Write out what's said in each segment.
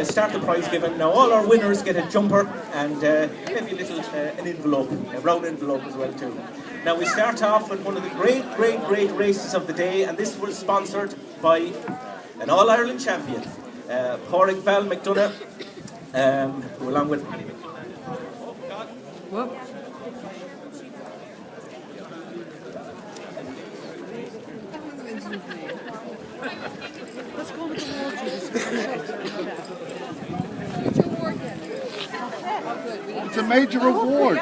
Start the prize giving. Now all our winners get a jumper and maybe a little an envelope, a round envelope as well too. Now we start off with one of the great races of the day, and this was sponsored by an All-Ireland champion, Pádraig Val McDonagh, along with... Whoop. Let's go with the It's a major reward.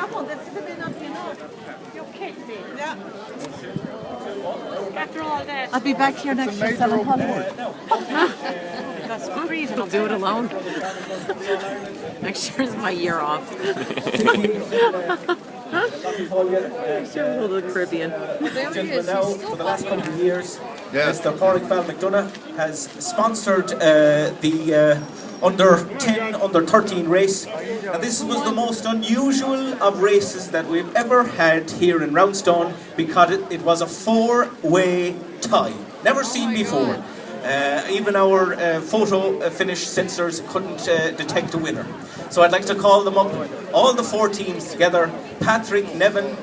After all that, I'll be back here next year, 700. That's freezing. I'll do it alone. Next year's my year off. The Caribbean. Gentlemen, now for the last couple of years, Mr. Pádraig Val McDonagh has sponsored the under 10, under 13 race, and this was the most unusual of races that we've ever had here in Roundstone because it was a four-way tie, never seen before. Even our photo finish sensors couldn't detect a winner. So I'd like to call them up, all the four teams together: Patrick Nevin,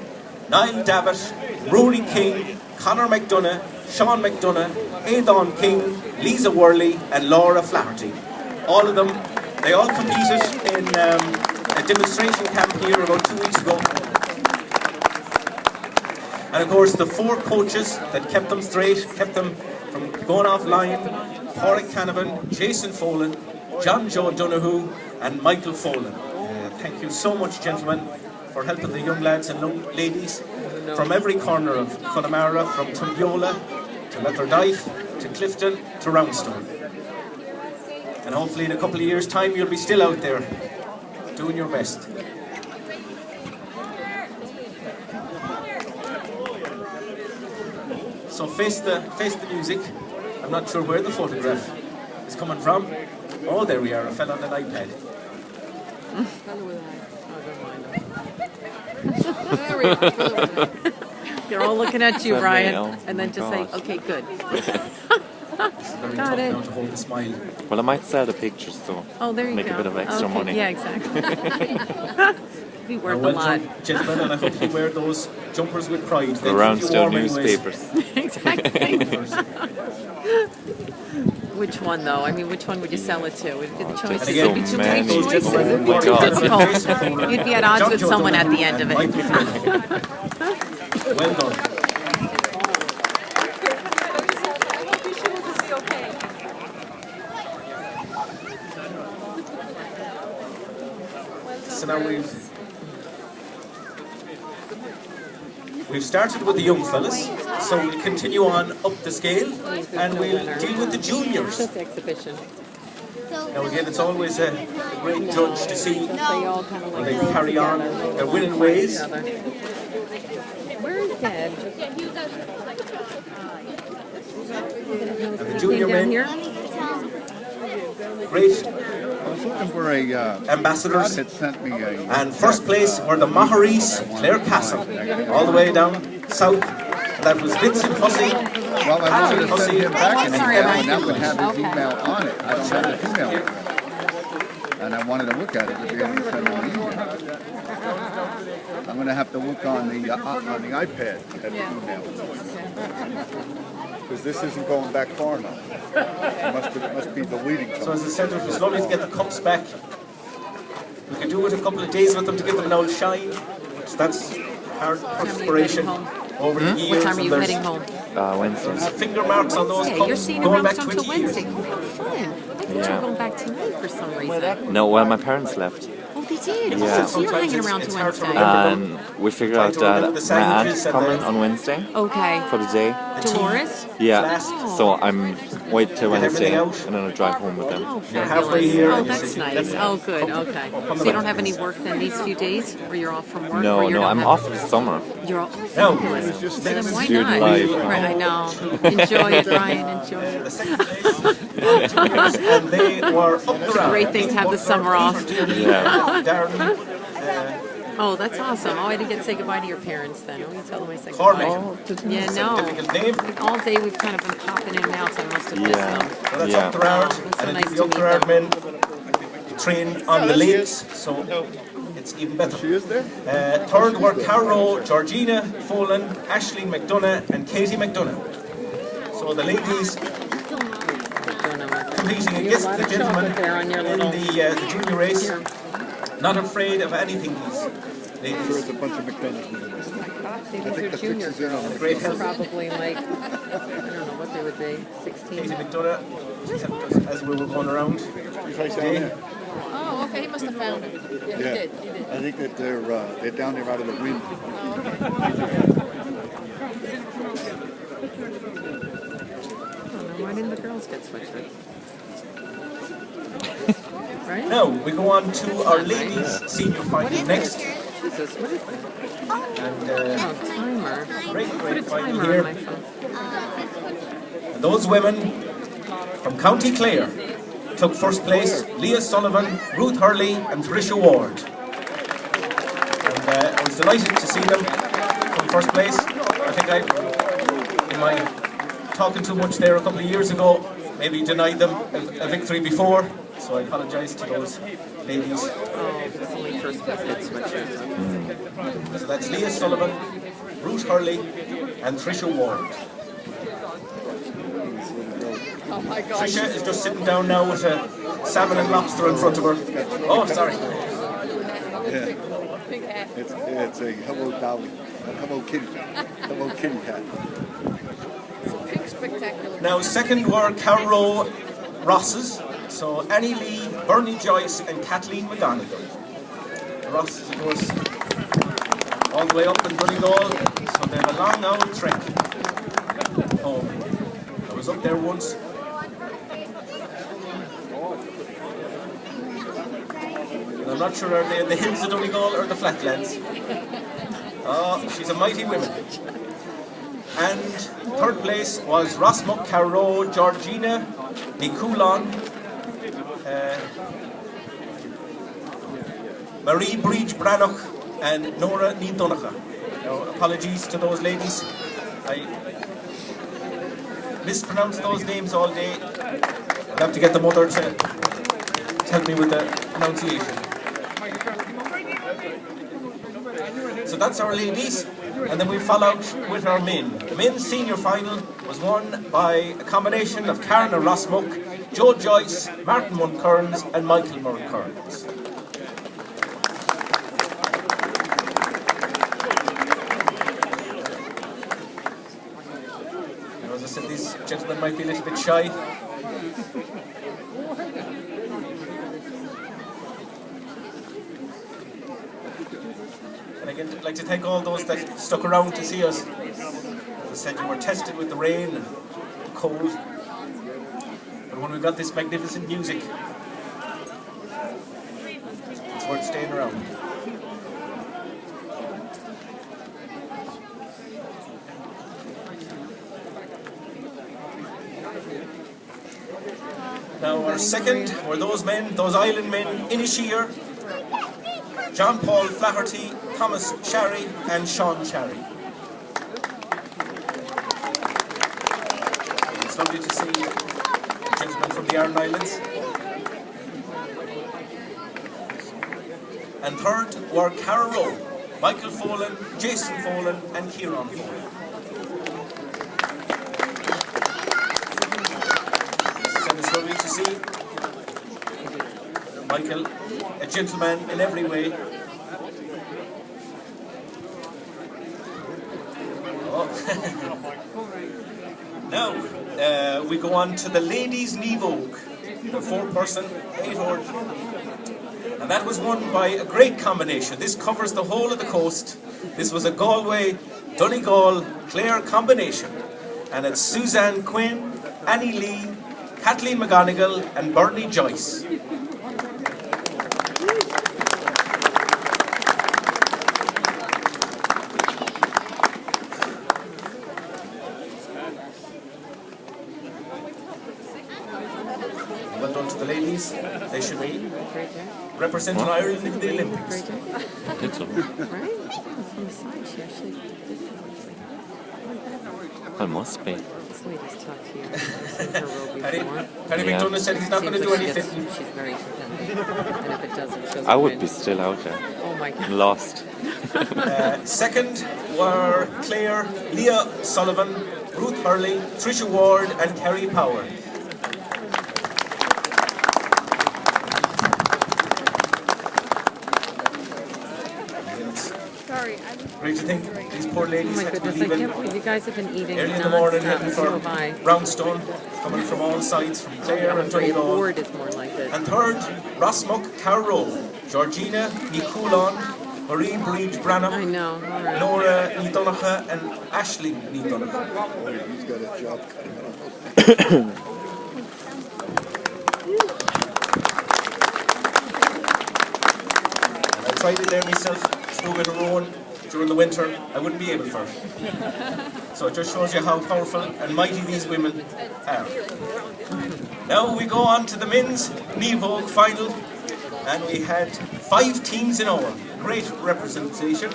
Niall Davitt, Rory King, Conor McDonagh, Sean McDonagh, Aidan King, Lisa Worley and Laura Flaherty. All of them, they all competed in a demonstration camp here about 2 weeks ago. And of course the four coaches that kept them straight, kept them from going offline: Pádraig Canavan, Jason Folan, John Joe Donoghue and Michael Folan. Thank you so much, gentlemen, for helping the young lads and young ladies from every corner of Connemara, from Tumbiola to Leatherdyke to Clifton to Roundstone. And hopefully in a couple of years' time you'll be still out there doing your best. So face the music. I'm not sure where the photograph is coming from. Oh, there we are, a fella on an iPad. They're all looking at you, Ryan, and then just say, okay, good. Got it. Now to hold a smile. Well, I might sell the pictures, so make a bit of extra money. Yeah, exactly. Be worth a lot. Gentlemen, and I hope you wear those jumpers with pride. The Roundstone newspapers. Exactly. Which one, though? I mean, which one would you sell it to? Would the choices so be too many many choices? It would be too difficult. You'd be at odds with someone at the end of it. Well done. So now we've started with the young fellas, so we'll continue on up the scale and we'll deal with the juniors. Now again, it's always a great judge to see how they carry on their winning ways. Where is Dad? And the junior men, great ambassadors, and first place were the Maharis Clare Castle, all the way down south. That was Vincent Hussey. Well, I wanted to send him back an email, and that would have his email on it. I don't have his email address. And I wanted to look at it to be able to send him an email. I'm going to have to look on the iPad at the email. Because this isn't going back far enough. It must be deleting. So as I said, it was lovely to get the cups back. We could do it a couple of days with them to give them an old shine. So that's our perspiration over the years. What time are you heading home? Wednesday. There's finger marks on those cups You're seeing going back around 20 until years. Wednesday. Oh, fun. I thought you were going back tonight for some reason. No, well, my parents left. Oh, they did? Yeah. So you're hanging around to Wednesday. And we figured out that my aunt's coming on Wednesday Okay. for the day. Dolores? Yeah, so I'm wait till Wednesday and then I'll drive home with them. Oh, halfway fabulous. here. Oh, that's nice. Oh, good. Okay. So you don't have any work then these few days? Or you're off from work? No, I'm off for the summer. You're off? No. Fabulous. Then why Student not? life. Right, I know. Enjoy it, Ryan. Enjoy it. And they were up the round. Great thing to have the summer off. Yeah. Darren, Oh, that's awesome. Oh, I didn't get to say goodbye to your parents then. I'm going to tell them I said Cormac. goodbye. Yeah, no. Difficult name. All day we've kind of been popping in and out, so I must have missed them. So that's Yeah. up the round. Oh, it's so And nice it's to the up meet the round them. men. train on the lakes, so it's even better. She is there? Third were Caro, Georgina Folan, Ashling McDonough and Katie McDonough. So the ladies competing against the gentlemen in the junior race, not afraid of anything, these ladies. There's a bunch of McDonoughs. I think the fix is in on the Great help. Probably like, I don't know what they would be, 16. Katie McDonough, she helped us as we were going around. He's right down there. Oh, okay, he must have found it. Yeah, he did. I think that they're down there out of the wind. Oh, okay. Why didn't the girls get switched? Right? Now we go on to our ladies senior final next. Jesus, what is that? And Timer. great Put a final timer here. on my phone. And those women from County Clare took first place: Leah Sullivan, Ruth Hurley and Tricia Ward. And I was delighted to see them from first place. I think in my talking too much there a couple of years ago, maybe denied them a victory before, so I apologise to those ladies. Oh, it's only first place gets switched. So that's Leah Sullivan, Ruth Hurley and Tricia Ward. Oh my God. Tricia is just sitting down now with a salmon and lobster in front of her. Oh, sorry. Yeah. It's a Hello Dolly. Hello Kitty. Hello Kitty hat. Pink spectacular. Now, second were Caro Rosses. So Annie Lee, Bernie Joyce and Kathleen McGonigal. The Rosses, of course, all the way up in Donegal, so they have a long old trek home. I was up there once. And I'm not sure are they in the hills of Donegal or the flatlands. Oh, she's a mighty woman. And third place was Rosmuck Caro, Georgina Nicoulon, Marie Breach Brannock and Nora Ní Donacha. Now, apologies to those ladies. I mispronounced those names all day. I'll have to get the mother to help me with the pronunciation. So that's our ladies, and then we follow with our men. The men's senior final was won by a combination of Karen Rosmuck, Joe Joyce, Martin Munkearns and Michael Munkearns. As I said, these gentlemen might be a little bit shy. And again, I'd like to thank all those that stuck around to see us. As I said, you were tested with the rain and the cold. But when we got this magnificent music, it's worth staying around. Now our second were those men, those island men, Inisheer, John Paul Flaherty, Thomas Sharry and Sean Sharry. It's lovely to see gentlemen from the Aran Islands. And third were Cara Rowe, Michael Folan, Jason Folan and Kieran Folan. It's lovely to see Michael, a gentleman in every way. Now, we go on to the ladies' Nivogue, the 4-person 8-horse. And that was won by a great combination. This covers the whole of the coast. This was a Galway, Donegal, Clare combination. And it's Suzanne Quinn, Annie Lee, Kathleen McGonigal and Bernie Joyce. Well done to the ladies. They should be representing Ireland in the Olympics. I think so. Right? From the side, she actually did it. I must be. This lady's tough here. I've seen her row before. Paddy Yeah. McDonough said he's not going to Seems do like anything. she's very competitive. And if it doesn't, she doesn't I would win. be still out there. Oh my God. Lost. Second were Claire, Leah Sullivan, Ruth Hurley, Tricia Ward, and Kerry Power. Sorry, Great to think these poor Oh ladies my had to be goodness, I leaving can't believe you guys have been eating early in the morning, heading for so high. Roundstone, coming from all sides, from Clare and Great Donegal. board is more like this. And third, Rosmuck Carrow, Georgina Nicoulon, Marie Breed I Branham, know. All right. Laura Nidonacha, and Ashley Nidonacha. He's got a job cutting off. I tried it there myself, threw a bit of rowing during the winter. I wouldn't be able for it. So it just shows you how powerful and mighty these women are. Now we go on to the men's Nivogue final, and we had 5 teams in all. Great representation.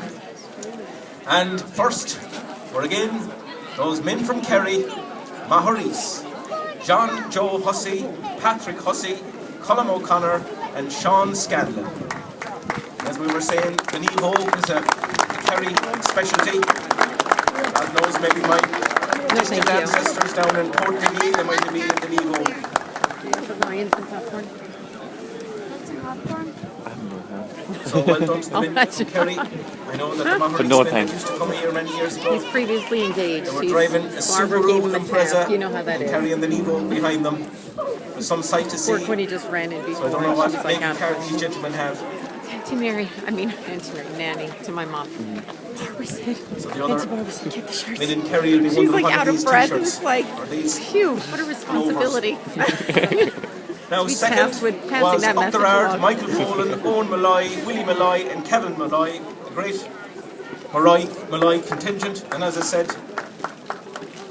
And first were again those men from Kerry, Maurice, John Joe Hussey, Patrick Hussey, Colm O'Connor, and Sean Scanlon. As we were saying, the Nivogue is a Kerry specialty. God knows, maybe my distant ancestors down in Port Diggy, they might have been in the Nivogue. Ryan, some popcorn. So well done to the men that's from Kerry. I know that the Maurice no men thanks. used to come here many years ago. He's previously engaged. They were He's- driving a Barbara gave Subaru him a Impreza tap. You know how that is. carrying the Nivogue behind them. There's some sight to see. Work when he just ran in So before. I don't know what She was like, making car these gentlemen have. Auntie Mary, Nanny, to my mom. Barbara said, So the other Auntie Barbara said, get the shirts. men in Kerry would be She's wondering like what out are of these breath. t-shirts? It's like, Are these phew, what a responsibility. Now be second tasked with passing was that up message there are along. Michael Rowland, Owen Malloy, Willie Malloy and Kevin Malloy. A great Malloy contingent, and as I said,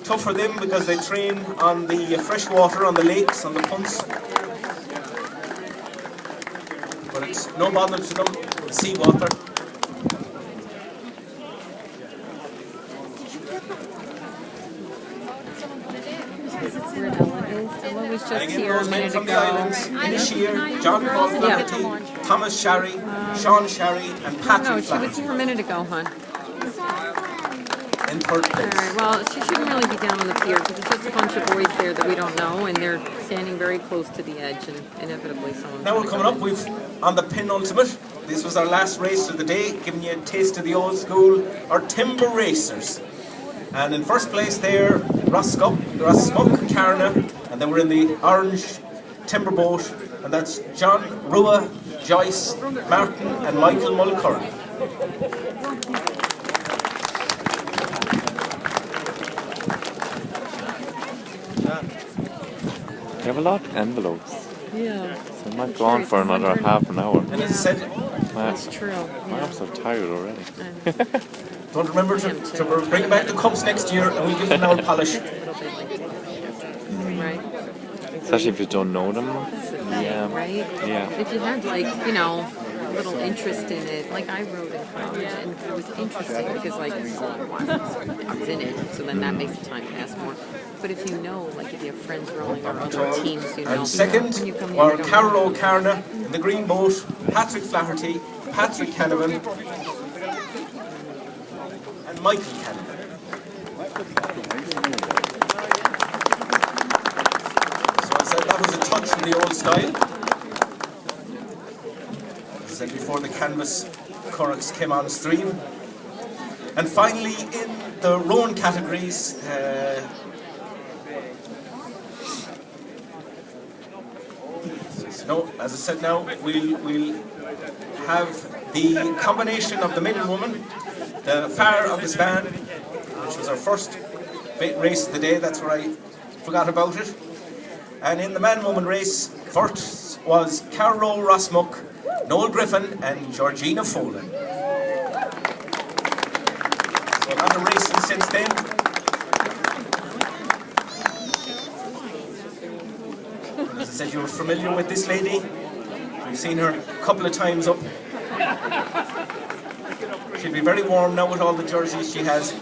tough for them because they train on the fresh water, on the lakes, on the punts. But it's no bother to them, the seawater. Where Ella is. Ella was And just again, here a those men minute from the ago. islands, Inisheer, John Paul Flaherty, Thomas Sharry, Sean Sharry, and No, Patrick she was Flaherty here a minute ago, hon. in third All place. right, well, she shouldn't really be down on the pier because it's just a bunch of boys there that we don't know, and they're standing very close to the edge, and inevitably someone's Now we're gonna coming go up, in. we've on the penultimate. This was our last race of the day, giving you a taste of the old school, our timber racers. And in first place there, Rosmuck Carna, and then we're in the orange timber boat, and that's John Rua, Joyce, Martin, and Michael Mulcurry. They have a lot of envelopes. Yeah, So I might go on for another half an hour. And as I said, that's true. My arms are tired already. don't remember to bring back the cups next year, and we'll give them our polish. Right? Especially if you don't know them. Yeah. Right? Yeah. If you had, like, you know, a little interest in it, like I wrote in college, and it was interesting because, like, I was in it, so then that makes the time pass more. But if you know, like, if you have friends rowing or other teams, you know. And second when you come here, were you don't Carol know. O'Carna in the green boat, Patrick Flaherty, Patrick Canavan, and Michael Canavan. So I said that was a touch in the old style. As I said before, the canvas currachs came on stream. And finally, in the rowing categories, no, as I said now, we'll have the combination of the men and women, the Fire of the Span, which was our first race of the day, that's where I forgot about it. And in the man-woman race, first was Carol Rosmuck, Noel Griffin and Georgina Folan. So a lot of racing since then. As I said, you were familiar with this lady. We've seen her a couple of times up. She'll be very warm now with all the jerseys she has.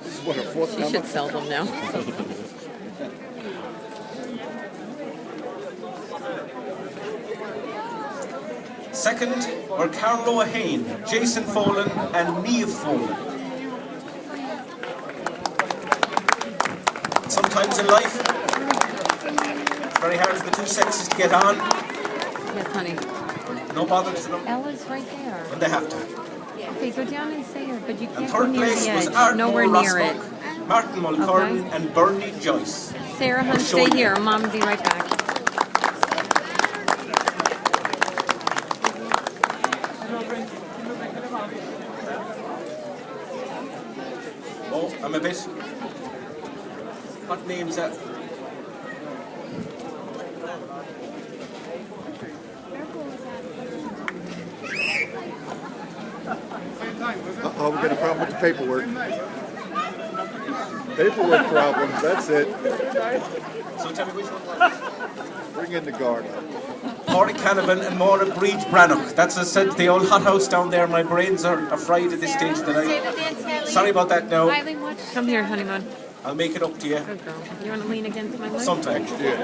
This is what, a fourth She number? should sell them now. Second were Carlo O'Hain, Jason Folan, and Niamh Folan. Sometimes in life, it's very hard for the two sexes to get on. Yes, honey. No bother to them Ella's right there. when they have to. Okay, go down and say her, but you And can't go third near place the was edge. Ardmore Nowhere near it. Rossbach, Martin Mulcairn, Okay. and Bernie Joyce. Sarah, hun, stay here. Mom will be right back. Oh, I'm a bit. What name's that? Oh, we got a problem with the paperwork. Paperwork problems, that's it. So tell me which one was it? Bring in the guard. Pádraig Canavan and Maura Breed Brannock. That's I said, the old hothouse down there. My brains are fried at this stage of the night. Sorry about that now. Come here, honeymoon. I'll make it up to you Good girl. You want to lean against my leg? sometime. Next year.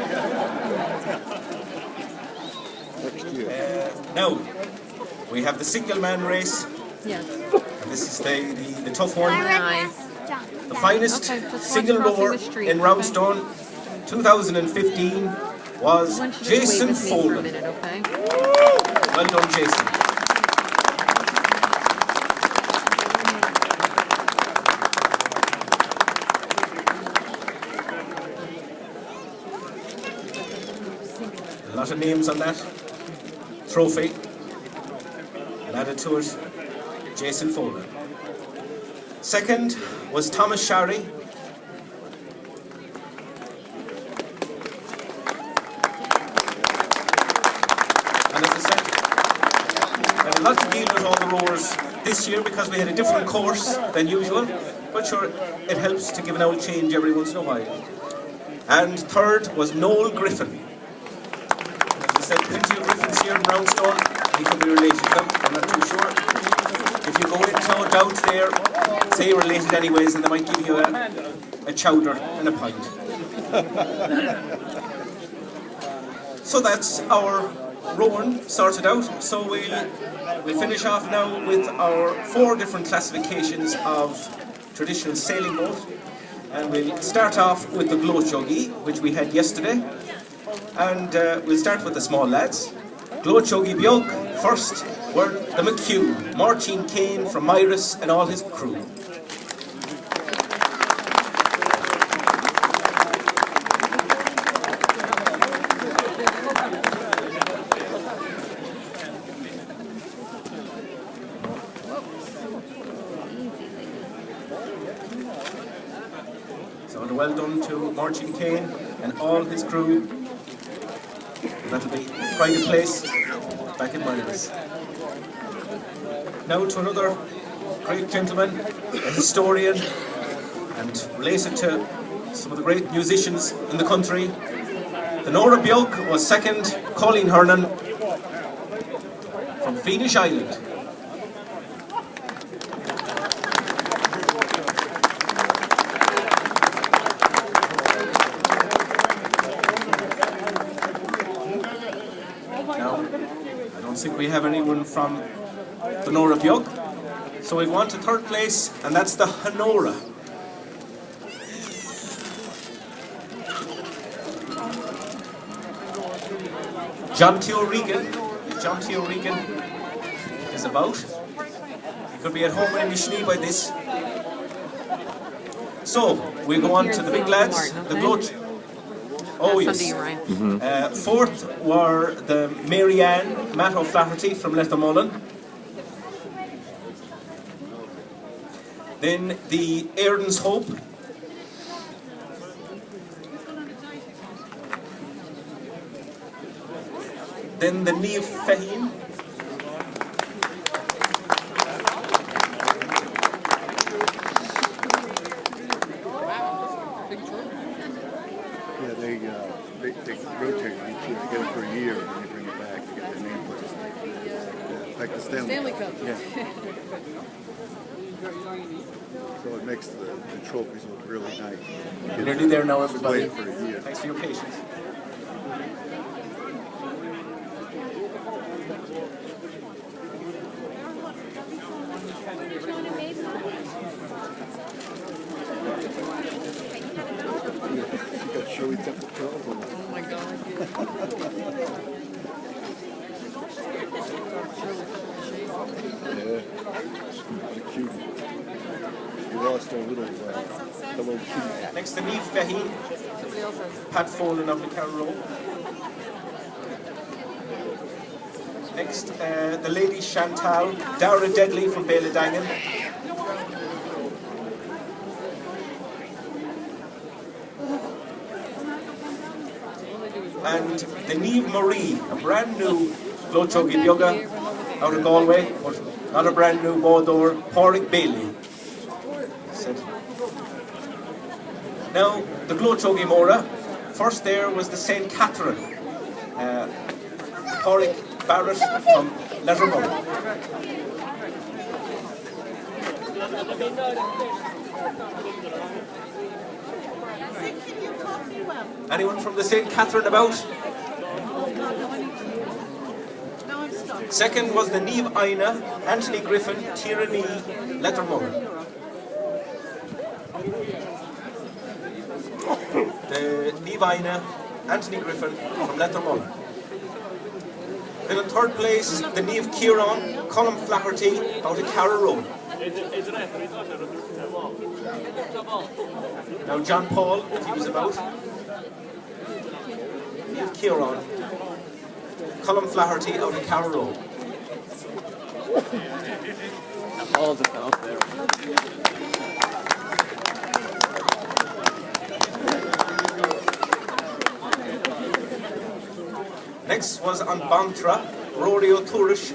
Next year. Now, we have the single man race. Yes. This is the tough one. Nice. The finest Okay, just watch single crossing rower the street, in okay? Roundstone 2015 was I want you to Jason wait with me for a Folan. minute, okay? Well done, Jason. A lot of names on that trophy. And added to it, Jason Folan. Second was Thomas Shari. And as I said, I had a lot to deal with all the rowers this year because we had a different course than usual. But sure, it helps to give an old change every once in a while. And third was Noel Griffin. As I said, plenty of Griffins here in Roundstone. He could be related to them, I'm not too sure. If you go into doubt there, say you're related anyways, and they might give you a chowder and a pint. So that's our rowing sorted out. So we'll finish off now with our 4 different classifications of traditional sailing boat. And we'll start off with the Glochoggy, which we had yesterday. And we'll start with the small lads. Glochoggy Beag, first were the McHugh, Martin Kane from Myris and all his crew. So well done to Martin Kane and all his crew. That'll be pride of place back in Myris. Now to another great gentleman, a historian, and related to some of the great musicians in the country. The Nora Beag was second, Colleen Hernan from Feenish Island. Now, I don't think we have anyone from the Nora Beag. So we want to third place, and that's the Honora. John T. O'Regan. If John T. O'Regan is about, he could be at home in Nishnee by this. So we go on to the big lads, the Gloch. Oh That's yes. under you, Ryan. Fourth were the Marianne, Matt O'Flaherty from Lethamullen. Then the Airdens Hope. Then the Niamh Fahim. Yeah, they rotate it each year. They get it for a year, and then they bring it back to get their name placed. Yeah, like the Stanley Cup. Yeah. So it makes the trophies look really nice. We're nearly there now, everybody. Wait for a year. Thanks for your patience. You got Shirley Temple Pearls on Oh my God. Yeah. What cute. We lost our little Hello Kitty. Next to Neve Fahey, Pat Folan of the Carroll Road. Next, the Lady Chantal, Dara Deadly from Baladangan. And the Neve Marie, a brand new Glowchogi Yoga out of Galway, but not a brand new Bodor, Porrick Bailey. Now, the Glowchogi Mora, first there was the St. Catherine, Porrick Barrett from Lettermore. Anyone from the St. Catherine about? Second was the Neve Aina, Anthony Griffin, Tyranny, Lettermore. The Neve Aina, Anthony Griffin from Lettermore. Then in third place, the Neve Kieran, Colin Flaherty out of Carroll Road. Now John Paul, if he was about. Neve Kieran, Colin Flaherty out of Carroll Road. All just out there. Next was on Bantra, Rory O'Tourish,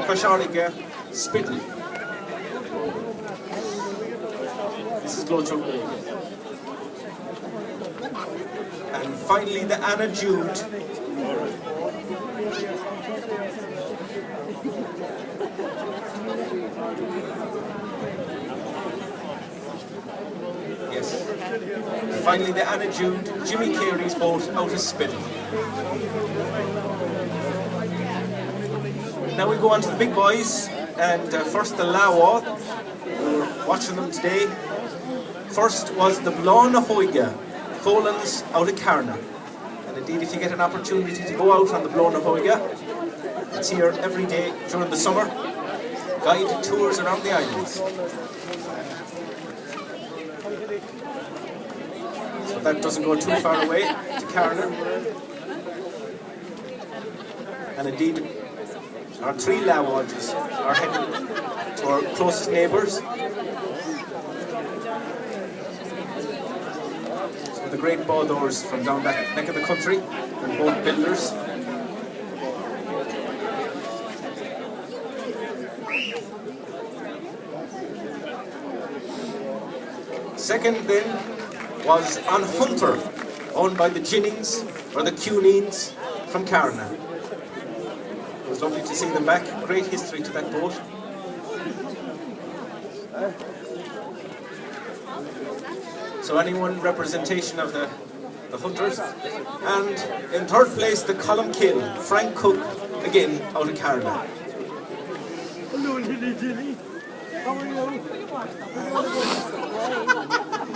Kashariga, Spittle. This is Glowchog. And finally the Anna Jude. Yes. Finally the Anna Jude, Jimmy Carey's boat out of Spittle. Now we go on to the big boys, and first the Lawa. We're watching them today. First was the Blana Hoiga, Colans out of Carna. And indeed, if you get an opportunity to go out on the Blana Hoiga, it's here every day during the summer. Guided tours around the islands. So that doesn't go too far away to Carna. And indeed, our three Lawadges are heading to our closest neighbours. So the great Bodors from down that neck of the country, and both builders. Second then was on Hunter, owned by the Jinnings or the Cunines from Carna. It was lovely to see them back. Great history to that boat. So anyone representation of the Hunters. And in third place, the Column Kill, Frank Cook, again out of Carna. Hello, Dilly. How are you?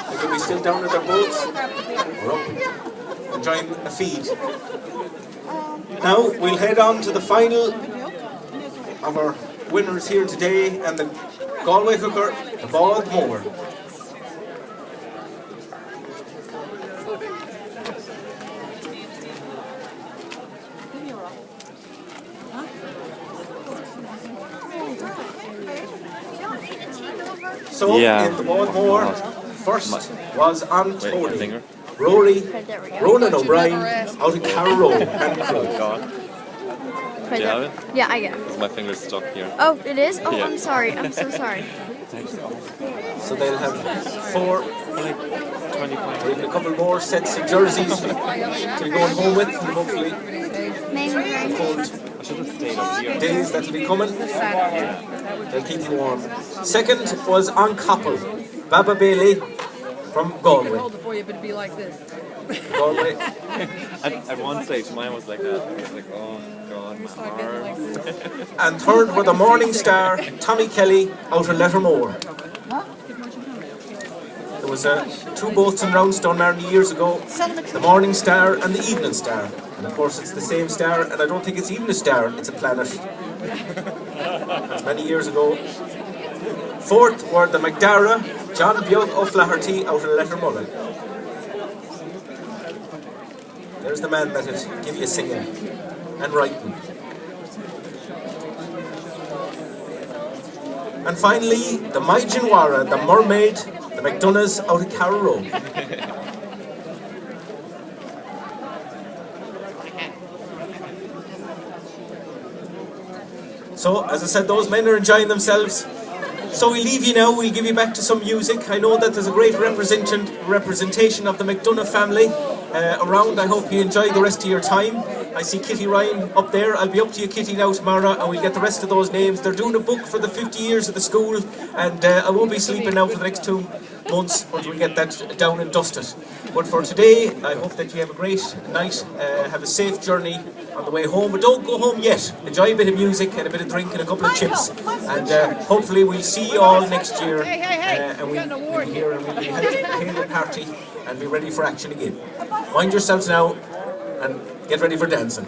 They could be still down at their boats. We're up, enjoying a feed. Now we'll head on to the final of our winners here today, and the Galway hooker, the Bald Moor. So in the Bald Moor, first was on Tony, Rory, Ronan O'Brien out of Carroll Road and Crow. Do you have it? Yeah, I get it. My finger's stuck here. Oh, it is? Oh, Yeah. I'm sorry. I'm so sorry. So they'll have 4, even a couple more sets of jerseys to be going home with, hopefully. cold I should have stayed up here. days that'll be coming. They'll keep you warm. Second was On Couple, Baba Bailey from Galway. Before you would be like this. Galway. At one stage, mine was like that. I was like, oh god, my arms. And third were the Morning Star, Tommy Kelly, out of Lettermore. There was two boats in Roundstone many years ago, the Morning Star and the Evening Star. And of course it's the same star, and I don't think it's even a star, it's a planet. That's many years ago. Fourth were the McDara, John Bjog O'Flaherty out of Lettermullen. There's the man that'd give you singing and writing. And finally, the Maijinwara, the Mermaid, the McDonoughs out of Carrow. So, as I said, those men are enjoying themselves. So we leave you now, we'll give you back to some music. I know that there's a great representation of the McDonough family around. I hope you enjoy the rest of your time. I see Kitty Ryan up there. I'll be up to you, Kitty, now tomorrow, and we'll get the rest of those names. They're doing a book for the 50 years of the school, and I won't be sleeping now for the next 2 months until we get that down and dusted. But for today, I hope that you have a great night, have a safe journey on the way home, but don't go home yet. Enjoy a bit of music and a bit of drink and a couple of chips, and hopefully we'll see you all next year, and we'll be here and we'll be having a party and be ready for action again. Mind yourselves now and get ready for dancing.